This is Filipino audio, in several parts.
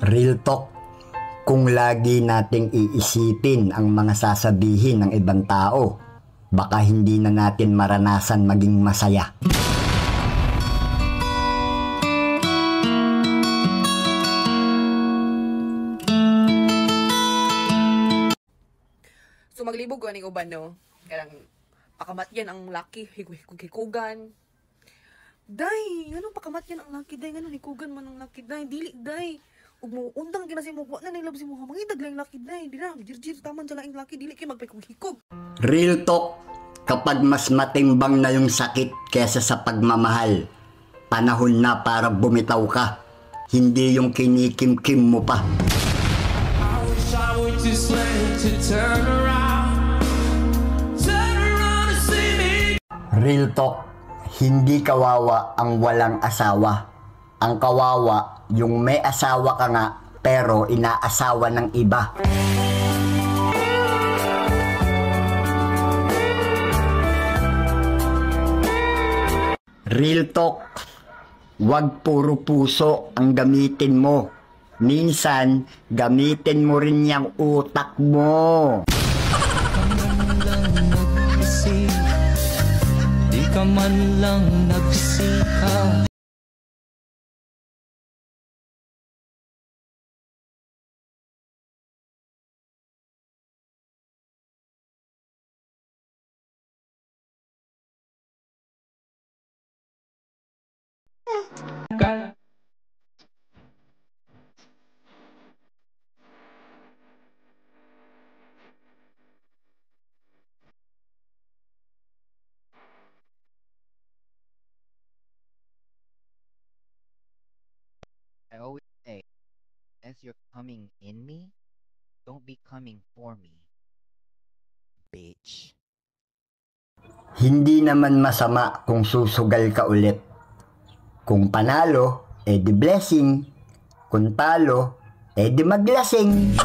Real talk, kung lagi nating iisipin ang mga sasabihin ng ibang tao, baka hindi na natin maranasan maging masaya. So maglibog ko aning uban no. Karang pakamatyan ang laki, hikugan. Day, anong pakamatyan ang laki day? Anong hikugan man ang laki day? Dili day. Ug mo undang kinasi mo na nilab si mo mangitag lang laki day. Dira, jirjir taman sa laing laki dili kay magpikog-hikog. Real talk, kapag mas matimbang na yung sakit kesa sa pagmamahal, panahon na para bumitaw ka. Hindi yung kinikim-kim mo pa. Real talk, hindi kawawa ang walang asawa. Ang kawawa, yung may asawa ka nga, pero inaasawa ng iba. Real talk, wag puro puso ang gamitin mo. Minsan, gamitin mo rin yung utak mo. Di ka man lang nagsika. I always say, as you're coming in me, don't be coming for me, bitch. Hindi naman masama kung susugal ka ulit. Kung panalo, edi blessing. Kung talo, edi maglasing.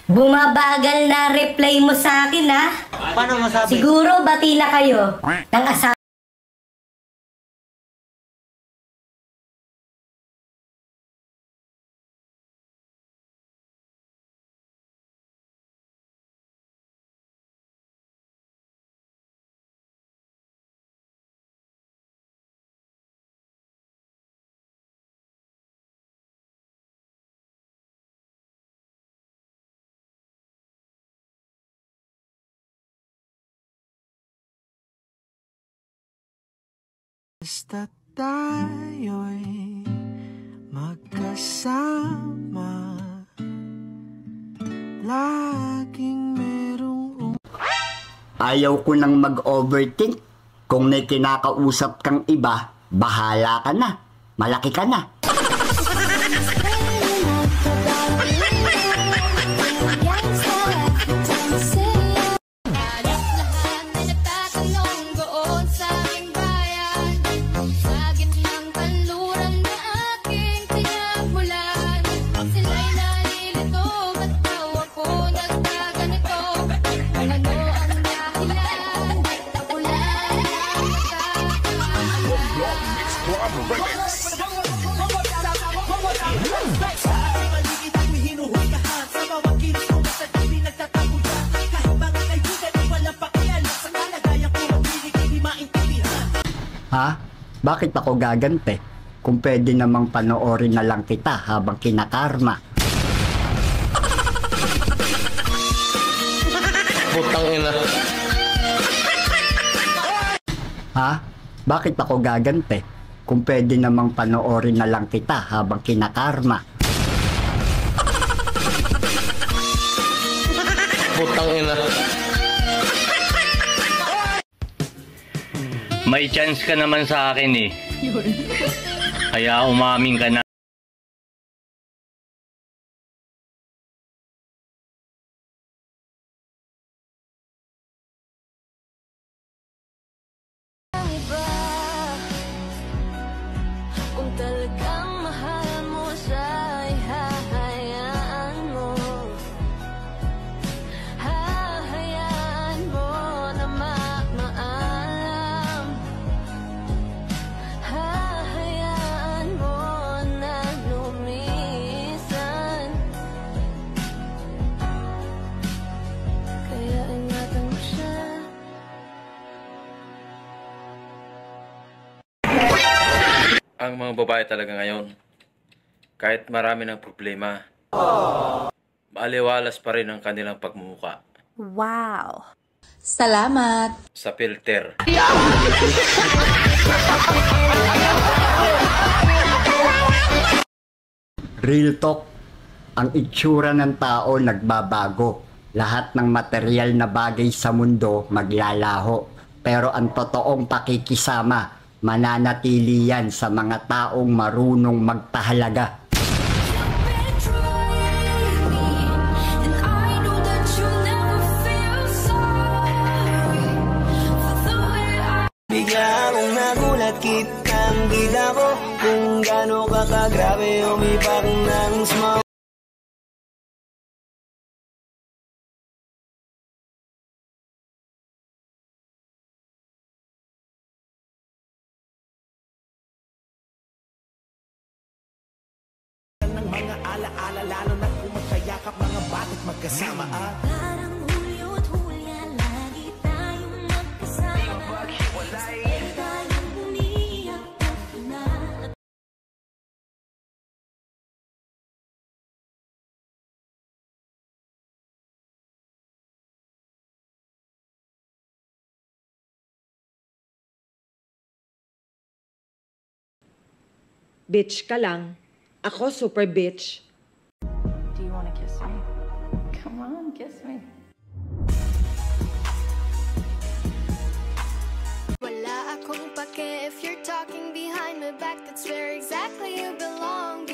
Bumabagal na reply mo sa akin ha? Paano masabi? Siguro bati na kayo ng asawa. Basta tayo'y magkasama, laging merong Ayaw ko nang mag-overthink. Kung may kinakausap kang iba, bahala ka na. Malaki ka na. Ha? Bakit ako gagante? Kung pwede namang panoorin na lang kita habang kinakarma. Putang ina. Ha? Bakit ako gagante? Kung pwede namang panoorin na lang kita habang kinakarma. Putang ina. May chance ka naman sa akin eh. Kaya umamin ka na. Kung talagang mahal mo siya, ay hahayaan mo. Hahayaan mo na magmaan. Ang mga babae talaga ngayon, kahit marami ng problema, maaliwalas pa rin ang kanilang pagmumuka. Wow! Salamat! Sa filter. Real talk, ang itsura ng tao nagbabago. Lahat ng material na bagay sa mundo maglalaho. Pero ang totoong pakikisama, mananatili yan sa mga taong marunong magpahalaga. Bigla akong nagulat, kitang kita ko kung gaano ka kagrabe umipak ng smoke. Ng mga alaala, lalo na kung magkayakap mga batik magkasama Parang Hulyo at Hulya, lagi tayong magkasama. Sabay tayong umiiyak at pinat. Bitch ka lang. Ako super bitch. Do you want to kiss me? Come on, kiss me. Wala akong pake if you're talking behind my back. That's where exactly you belong.